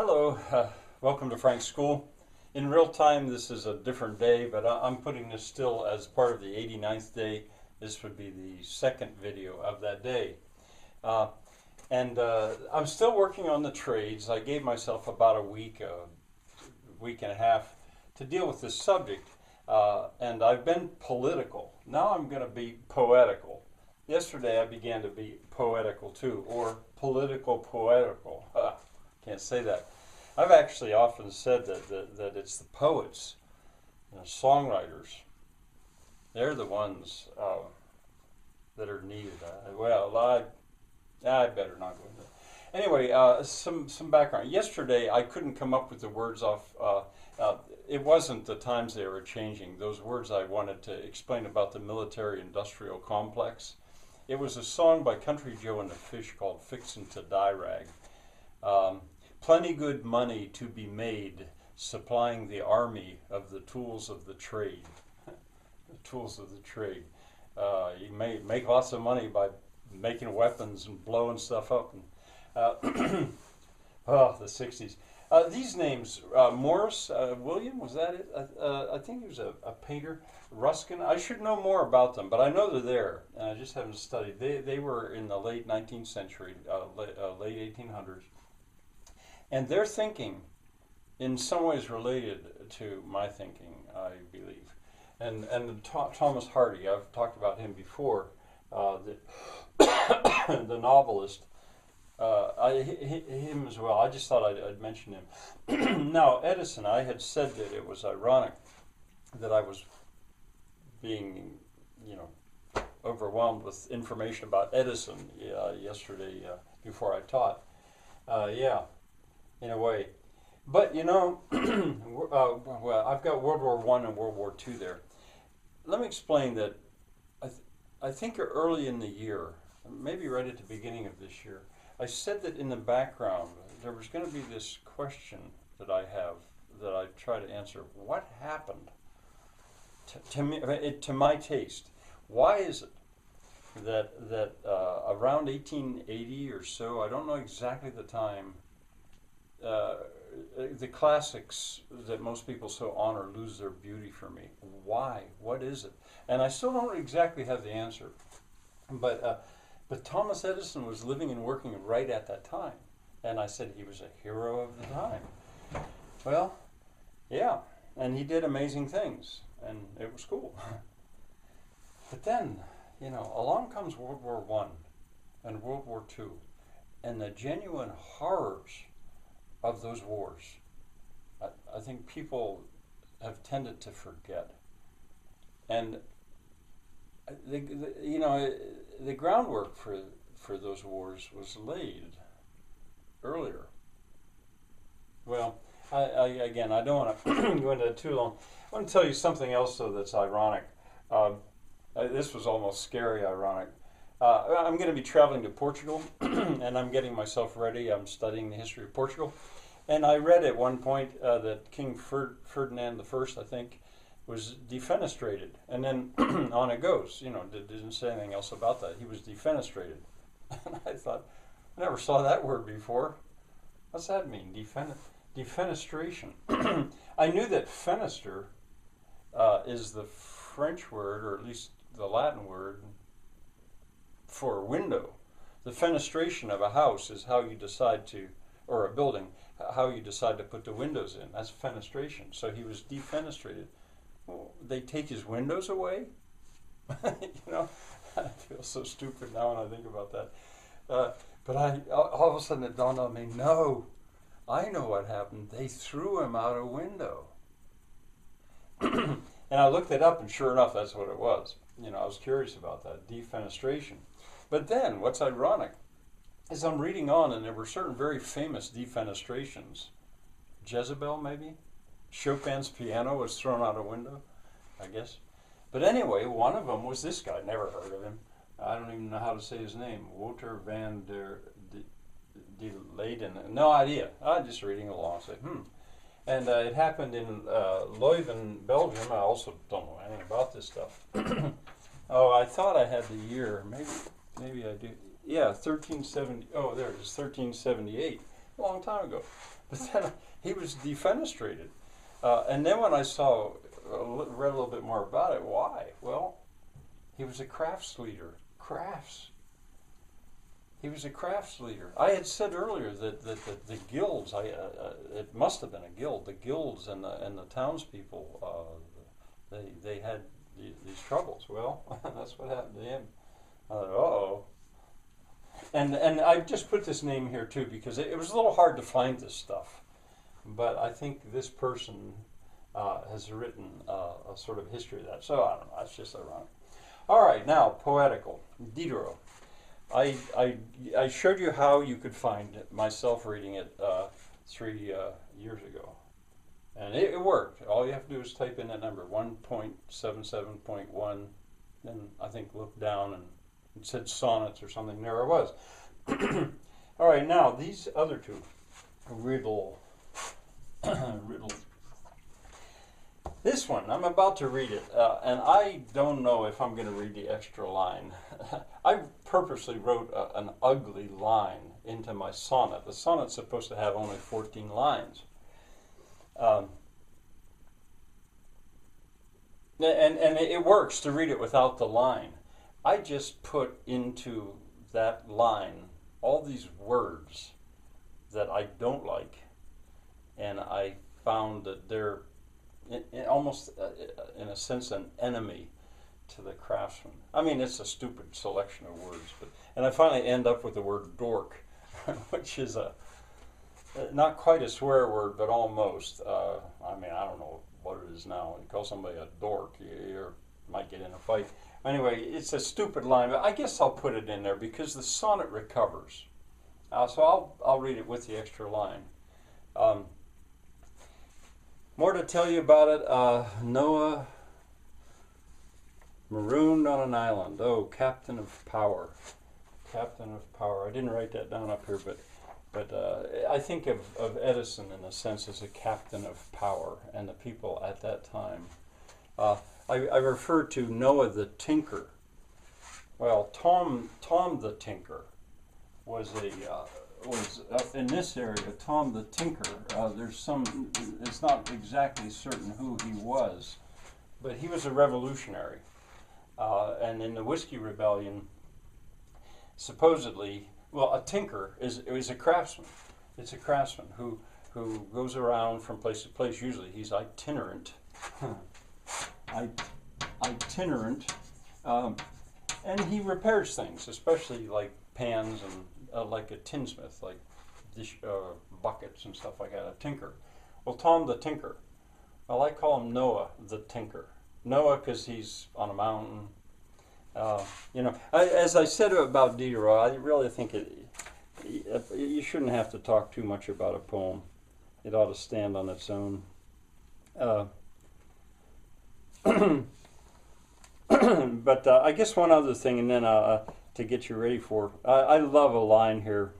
Hello, welcome to Frank's School. In real time, this is a different day, but I'm putting this still as part of the 89th day. This would be the second video of that day. I'm still working on the trades. I gave myself about a week and a half to deal with this subject, and I've been political. Now I'm going to be poetical. Yesterday I began to be poetical too, or political poetical. Can't say that. I've actually often said that it's the poets, songwriters. They're the ones that are needed. I better not go into that. Anyway, some background. Yesterday I couldn't come up with the words off. It wasn't the times they were changing. Those words I wanted to explain about the military-industrial complex. It was a song by Country Joe and the Fish called "Fixin' to Die Rag." Plenty good money to be made, supplying the army of the tools of the trade. The tools of the trade. You may make lots of money by making weapons and blowing stuff up. And, the 60s. These names, Morris, William, was that it? I think he was a painter. Ruskin, I should know more about them, but I know they're there, and I just haven't studied. They were in the late 19th century, late 1800s. And their thinking, in some ways related to my thinking, I believe. And Thomas Hardy, I've talked about him before, the novelist, him as well. I just thought I'd mention him. Now, Edison, I had said that it was ironic that I was being, overwhelmed with information about Edison yesterday before I taught. In a way. But, well, I've got World War I and World War II there. Let me explain that I think early in the year, maybe right at the beginning of this year, I said that in the background there was going to be this question that I have that I try to answer. What happened to me, to my taste? Why is it that around 1880 or so, I don't know exactly the time, the classics that most people so honor lose their beauty for me. Why? What is it? And I still don't exactly have the answer. But Thomas Edison was living and working right at that time. And I said he was a hero of the time. Well, yeah. And he did amazing things. And it was cool. But then, along comes World War I and World War II. And the genuine horrors of those wars, I think people have tended to forget. And the groundwork for those wars was laid earlier. Well, I don't want to go into it too long. I want to tell you something else though that's ironic. This was almost scary ironic. I'm going to be traveling to Portugal, and I'm getting myself ready. I'm studying the history of Portugal. And I read at one point that King Ferdinand I, I think, was defenestrated. And then on it goes. Didn't say anything else about that. He was defenestrated. And I thought, I never saw that word before. What's that mean, defenestration? I knew that fenister is the French word, or at least the Latin word, for window. The fenestration of a house is how you decide to, or a building, how you decide to put the windows in. That's fenestration. So he was defenestrated. Well, they take his windows away? I feel so stupid now when I think about that. But all of a sudden it dawned on me, no, I know what happened. They threw him out a window. And I looked it up, and sure enough, that's what it was. I was curious about that, defenestration. But then, what's ironic, is I'm reading on, and there were certain very famous defenestrations. Jezebel, maybe? Chopin's piano was thrown out a window, I guess. But anyway, one of them was this guy. Never heard of him. I don't even know how to say his name. Wouter van der Leyden. No idea. I'm just reading along. Say, And it happened in Leuven, Belgium. I also don't know anything about this stuff. Oh, I thought I had the year. Maybe I do. Yeah, 1370. Oh, there it is, 1378. A long time ago. But then he was defenestrated. And then when I saw, read a little bit more about it, why? Well, he was a crafts leader. He was a crafts leader. I had said earlier that the guilds, it must have been a guild, the guilds and the townspeople, they had these troubles. Well, that's what happened to him. I thought, uh-oh. And I just put this name here too because it was a little hard to find this stuff. But I think this person has written a sort of history of that. So I don't know, it's just ironic. All right, now, poetical. Diderot. I showed you how you could find it, myself reading it 3 years ago. And it worked. All you have to do is type in that number, 1.77.1, then I think look down and it said Sonnets or something. There I was. All right, now these other two, riddle. This one, I'm about to read it, and I don't know if I'm going to read the extra line. I purposely wrote an ugly line into my sonnet. The sonnet's supposed to have only 14 lines. And it works to read it without the line. I just put into that line all these words that I don't like, and I found that they're almost, in a sense, an enemy to the craftsman. I mean, it's a stupid selection of words, and I finally end up with the word dork, which is not quite a swear word, but almost. I mean, I don't know what it is now. You call somebody a dork, you might get in a fight. Anyway, it's a stupid line, but I guess I'll put it in there because the sonnet recovers. So I'll read it with the extra line. More to tell you about it. Noah marooned on an island. Oh, captain of power. Captain of power. I didn't write that down up here, but I think of Edison in a sense as a captain of power and the people at that time. I refer to Noah the tinker. Well, Tom the tinker was in this area. Tom the tinker. It's not exactly certain who he was, but he was a revolutionary. And in the Whiskey Rebellion, supposedly, well, a tinker is a craftsman. It's a craftsman who goes around from place to place. Usually, he's itinerant. Itinerant, and he repairs things, especially like pans and like a tinsmith, like dish buckets and stuff like that. A tinker. Well, Tom the tinker. Well, I call him Noah the tinker. Noah because he's on a mountain. As I said about Diderot, I really think you shouldn't have to talk too much about a poem. It ought to stand on its own. But I guess one other thing, and then to get you ready for, I love a line here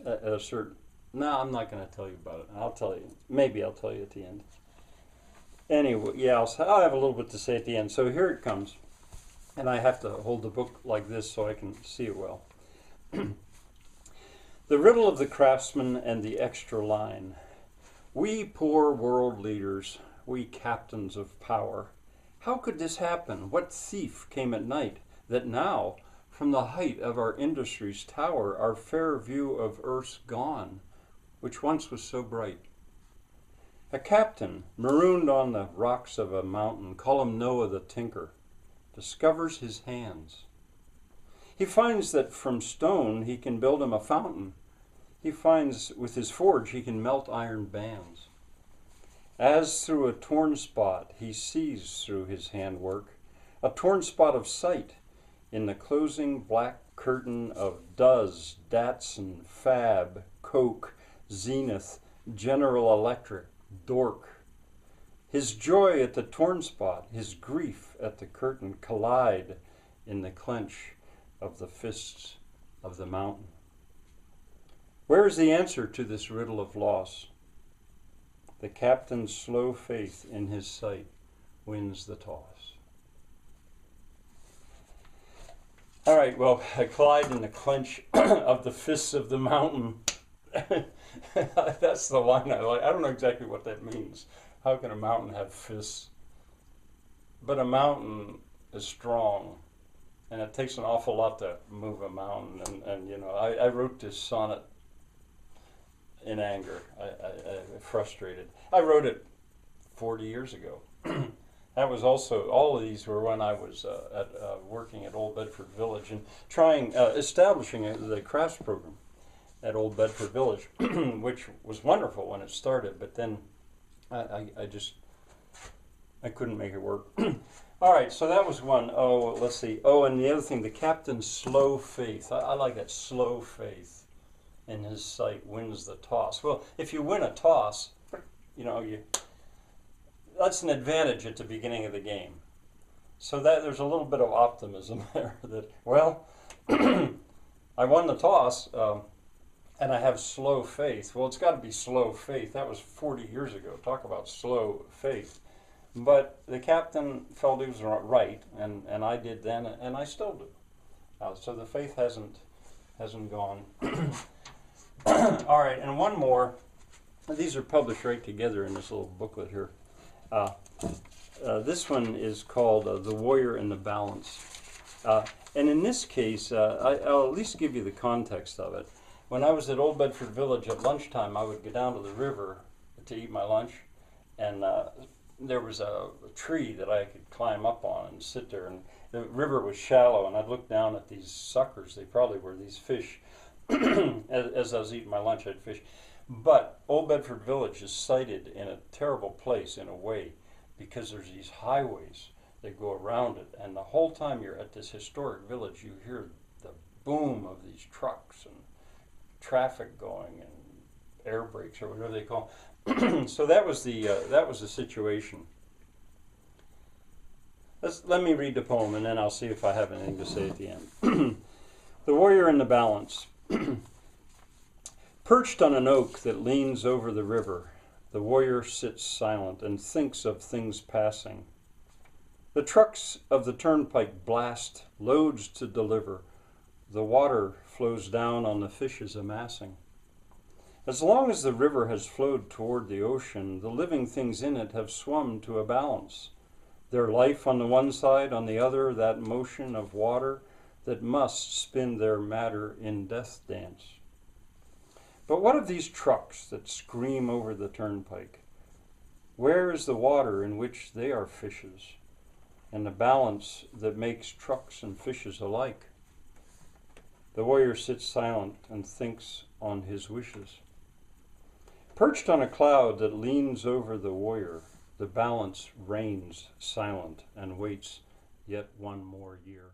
at a certain. No, I'm not going to tell you about it. I'll tell you. Maybe I'll tell you at the end. Anyway, yeah, I'll have a little bit to say at the end. So here it comes, and I have to hold the book like this so I can see it well. The riddle of the craftsman and the extra line. We poor world leaders, we captains of power. How could this happen? What thief came at night, that now, from the height of our industry's tower, our fair view of earth's gone, which once was so bright? A captain, marooned on the rocks of a mountain, call him Noah the tinker, discovers his hands. He finds that from stone he can build him a fountain. He finds with his forge he can melt iron bands. As through a torn spot he sees through his handwork, a torn spot of sight in the closing black curtain of Does, Datsun, Fab, Coke, Zenith, General Electric, Dork. His joy at the torn spot, his grief at the curtain collide in the clench of the fists of the mountain. Where is the answer to this riddle of loss? The captain's slow faith in his sight wins the toss. All right, well, I collide in the clench of the fists of the mountain. That's the line I like. I don't know exactly what that means. How can a mountain have fists? But a mountain is strong, and it takes an awful lot to move a mountain. And you know, I wrote this sonnet in anger. I frustrated. I wrote it 40 years ago. That was also, all of these were when I was working at Old Bedford Village and establishing the crafts program at Old Bedford Village, which was wonderful when it started, but then I couldn't make it work. All right, so that was one. Oh, let's see. Oh, and the other thing, the captain's slow faith. I like that, slow faith in his sight wins the toss. Well, if you win a toss, you know, that's an advantage at the beginning of the game. So that there's a little bit of optimism there that, well, I won the toss, and I have slow faith. Well, it's got to be slow faith. That was 40 years ago. Talk about slow faith. But the captain felt he was right, and I did then, and I still do. So the faith hasn't gone. All right, and one more. These are published right together in this little booklet here. This one is called The Warrior and the Balance. And in this case, I'll at least give you the context of it. When I was at Old Bedford Village at lunchtime, I would go down to the river to eat my lunch, and there was a tree that I could climb up on and sit there, and the river was shallow, and I'd look down at these suckers. They probably were these fish. As I was eating my lunch, I'd fish. But Old Bedford Village is sited in a terrible place in a way, because there's these highways that go around it, and the whole time you're at this historic village, you hear the boom of these trucks and traffic going and air brakes or whatever they call them. So that was the situation. Let me read the poem, and then I'll see if I have anything to say at the end. The Warrior and the Balance. Perched on an oak that leans over the river, the warrior sits silent and thinks of things passing. The trucks of the turnpike blast, loads to deliver. The water flows down on the fishes amassing. As long as the river has flowed toward the ocean, the living things in it have swum to a balance. Their life on the one side, on the other, that motion of water that must spin their matter in death dance. But what of these trucks that scream over the turnpike? Where is the water in which they are fishes, and the balance that makes trucks and fishes alike? The warrior sits silent and thinks on his wishes. Perched on a cloud that leans over the warrior, the balance reigns silent and waits yet one more year.